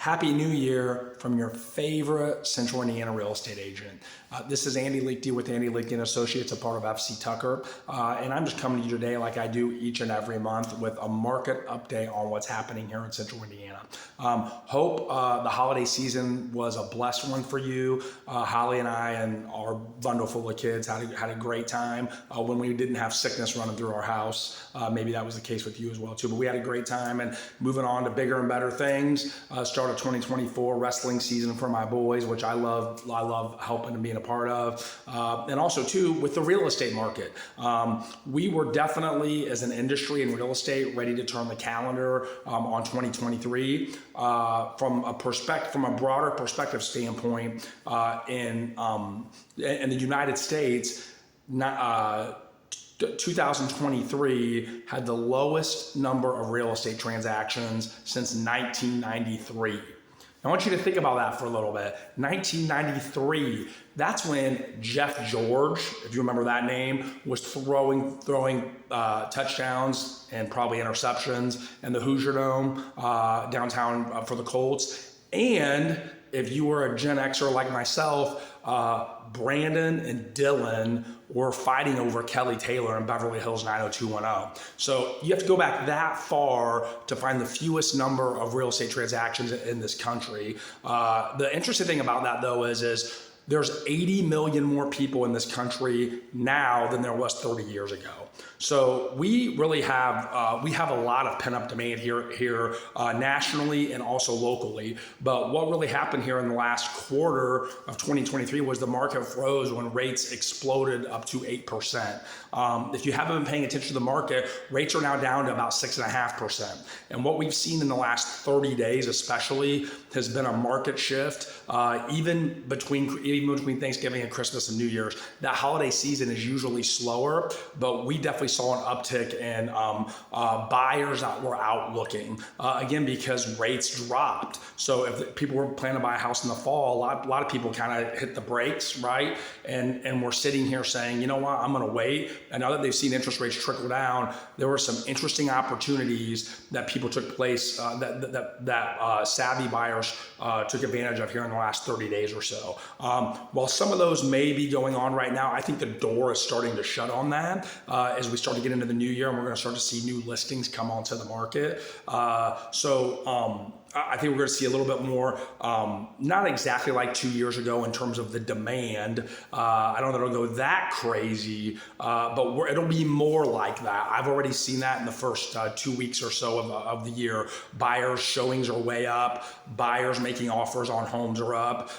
Happy New Year from your favorite Central Indiana real estate agent. This is Andy Liechty with Andy Liechty and Associates, a part of FC Tucker. And I'm just coming to you today like I do each and every month with a market update on what's happening here in Central Indiana. Hope the holiday season was a blessed one for you. Holly and I and our bundle full of kids had a great time when we didn't have sickness running through our house. Maybe that was the case with you as well too, but we had a great time. And moving on to bigger and better things, start of 2024 wrestling season for my boys, which I love helping and being a part of. And also too, with the real estate market, we were definitely as an industry in real estate ready to turn the calendar on 2023 from a broader perspective standpoint in the United States. 2023 had the lowest number of real estate transactions since 1993. I want you to think about that for a little bit. 1993, that's when Jeff George, if you remember that name, was throwing touchdowns and probably interceptions in the Hoosier Dome downtown for the Colts. And if you were a Gen Xer like myself, Brandon and Dylan were fighting over Kelly Taylor in Beverly Hills 90210. So you have to go back that far to find the fewest number of real estate transactions in this country. The interesting thing about that though is there's 80 million more people in this country now than there was 30 years ago. So we really have a lot of pent-up demand here nationally and also locally. But what really happened here in the last quarter of 2023 was the market froze when rates exploded up to 8%. If you haven't been paying attention to the market, rates are now down to about 6.5%. And what we've seen in the last 30 days especially has been a market shift, even between Thanksgiving and Christmas and New Year's. That holiday season is usually slower, but we definitely saw an uptick in buyers that were out looking, again, because rates dropped. So if people were planning to buy a house in the fall, a lot of people kind of hit the brakes, right? And we're sitting here saying, you know what, I'm going to wait. And now that they've seen interest rates trickle down, there were some interesting opportunities that people took place, that savvy buyers took advantage of here in the last 30 days or so. While some of those may be going on right now, I think the door is starting to shut on that as we start to get into the new year, and we're going to start to see new listings come onto the market. I think we're going to see a little bit more, not exactly like 2 years ago in terms of the demand. I don't know that it'll go that crazy, but it'll be more like that. I've already seen that in the first 2 weeks or so of the year. Buyers' showings are way up. Buyers making offers on homes are up.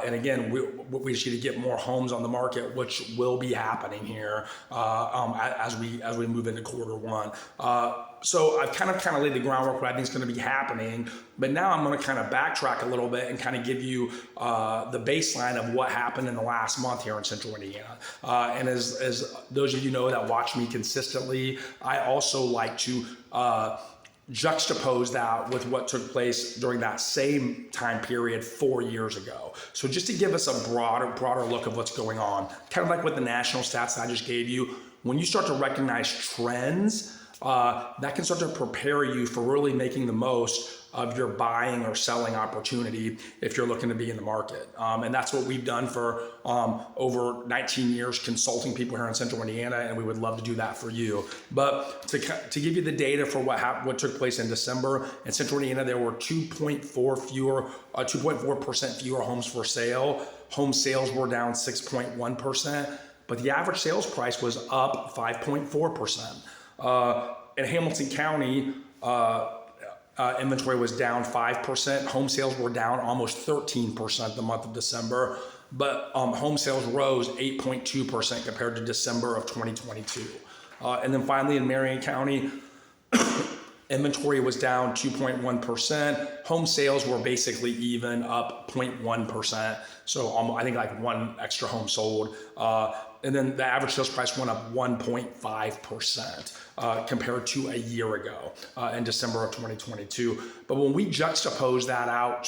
And again, we just need to get more homes on the market, which will be happening here as we move into quarter one. So I've kind of laid the groundwork what I think is going to be happening, but now I'm going to kind of backtrack a little bit and kind of give you the baseline of what happened in the last month here in Central Indiana. And as those of you know that watch me consistently, I also like to juxtapose that with what took place during that same time period 4 years ago. So just to give us a broader look of what's going on, kind of like with the national stats that I just gave you, when you start to recognize trends, that can start to prepare you for really making the most of your buying or selling opportunity if you're looking to be in the market. And that's what we've done for over 19 years consulting people here in Central Indiana, and we would love to do that for you. But to give you the data for what took place in December, in Central Indiana, there were 2.4% fewer homes for sale. Home sales were down 6.1%, but the average sales price was up 5.4%. In Hamilton County, inventory was down 5%. Home sales were down almost 13% the month of December, but home sales rose 8.2% compared to December of 2022. And then finally in Marion County, inventory was down 2.1%. Home sales were basically even, up 0.1%. So I think like one extra home sold. And then the average sales price went up 1.5% compared to a year ago in December of 2022. But when we juxtapose that out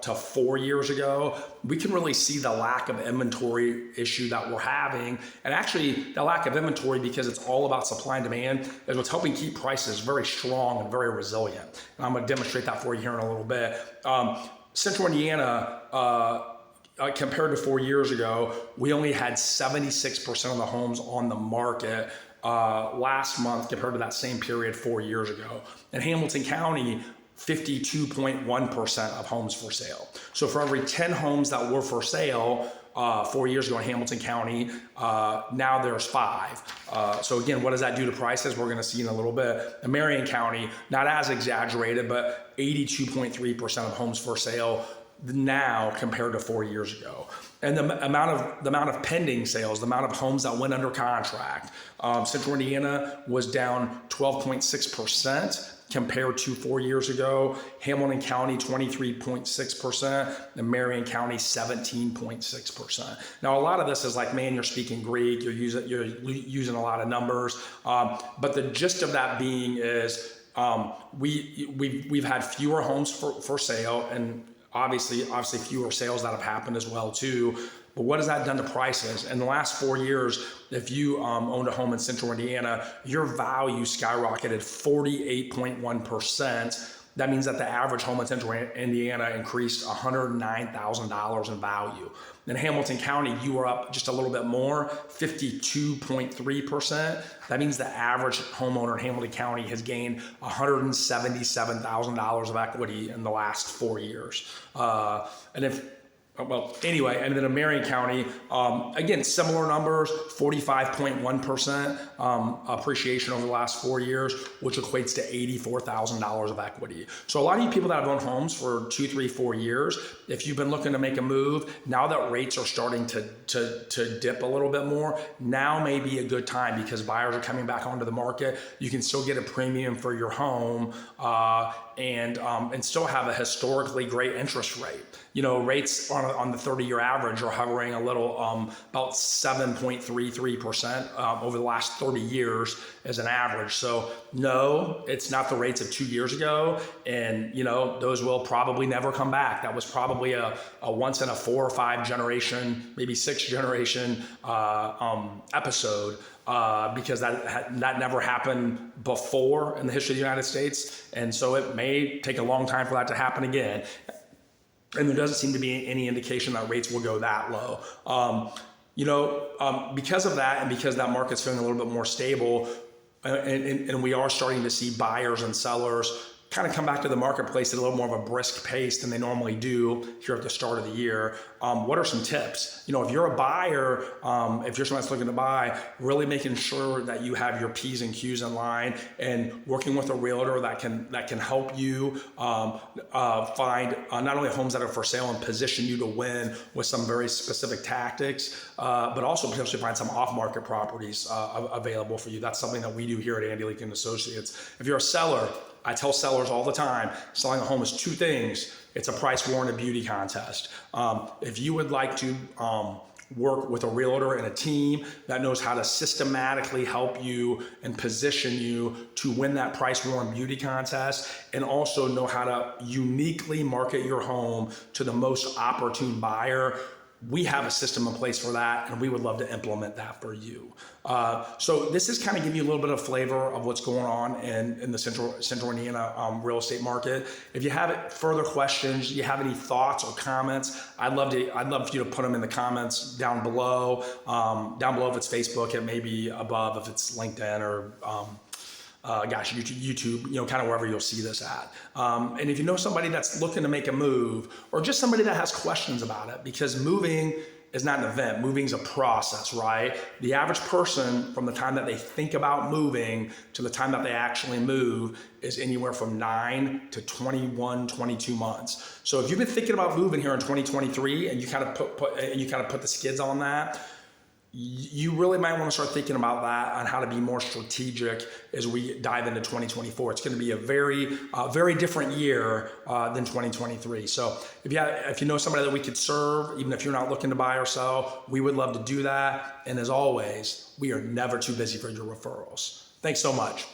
to 4 years ago, we can really see the lack of inventory issue that we're having. And actually, the lack of inventory, because it's all about supply and demand, is what's helping keep prices very strong and very resilient. And I'm going to demonstrate that for you here in a little bit. Central Indiana, compared to 4 years ago, we only had 76% of the homes on the market last month compared to that same period 4 years ago. In Hamilton County, 52.1% of homes for sale. So for every 10 homes that were for sale 4 years ago in Hamilton County, now there's 5. So again, what does that do to prices? We're going to see in a little bit. In Marion County, not as exaggerated, but 82.3% of homes for sale now compared to 4 years ago. And the amount of pending sales, the amount of homes that went under contract, Central Indiana was down 12.6% compared to 4 years ago. Hamilton County 23.6%, and Marion County 17.6%. Now a lot of this is like, man, you're speaking Greek, you're using a lot of numbers, but the gist of that being is we've had fewer homes for sale, and obviously fewer sales that have happened as well too. But what has that done to prices? In the last 4 years, if you owned a home in Central Indiana, your value skyrocketed 48.1%. That means that the average home in Central Indiana increased $109,000 in value. In Hamilton County, you were up just a little bit more, 52.3%. That means the average homeowner in Hamilton County has gained $177,000 of equity in the last 4 years. And then in Marion County, again, similar numbers, 45.1% appreciation over the last 4 years, which equates to $84,000 of equity. So a lot of you people that have owned homes for 2, 3, 4 years, if you've been looking to make a move, now that rates are starting to dip a little bit more, now may be a good time because buyers are coming back onto the market. You can still get a premium for your home and still have a historically great interest rate. You know, rates on the 30-year average are hovering a little about 7.33% over the last 30 years as an average. So no, it's not the rates of 2 years ago, and you know those will probably never come back. That was probably a once in a 4 or 5 generation, maybe 6 generation episode. Because that never happened before in the history of the United States, and so it may take a long time for that to happen again. And there doesn't seem to be any indication that rates will go that low. Because of that, and because that market's feeling a little bit more stable, and we are starting to see buyers and sellers kind of come back to the marketplace at a little more of a brisk pace than they normally do here at the start of the year. What are some tips? You know, if you're a buyer, if you're someone that's looking to buy, really making sure that you have your P's and Q's in line and working with a realtor that can help you find not only homes that are for sale and position you to win with some very specific tactics, but also potentially find some off-market properties available for you. That's something that we do here at Andy Lincoln Associates. If you're a seller, I tell sellers all the time, selling a home is 2 things. It's a price war and a beauty contest. If you would like to work with a realtor and a team that knows how to systematically help you and position you to win that price war and beauty contest, and also know how to uniquely market your home to the most opportune buyer, we have a system in place for that, and we would love to implement that for you. So this is kind of give you a little bit of flavor of what's going on in the Central Indiana real estate market. If you have further questions, you have any thoughts or comments, I'd love for you to put them in the comments down below. Down below if it's Facebook, it may be above if it's LinkedIn or YouTube, kind of wherever you'll see this at. And if you know somebody that's looking to make a move, or just somebody that has questions about it, because moving is not an event, moving is a process, right? The average person, from the time that they think about moving to the time that they actually move, is anywhere from 9 to 21, 22 months. So if you've been thinking about moving here in 2023 and you kind of put the skids on that, you really might want to start thinking about that on how to be more strategic as we dive into 2024. It's going to be a very different year than 2023. So if you know somebody that we could serve, even if you're not looking to buy or sell, we would love to do that. And as always, we are never too busy for your referrals. Thanks so much.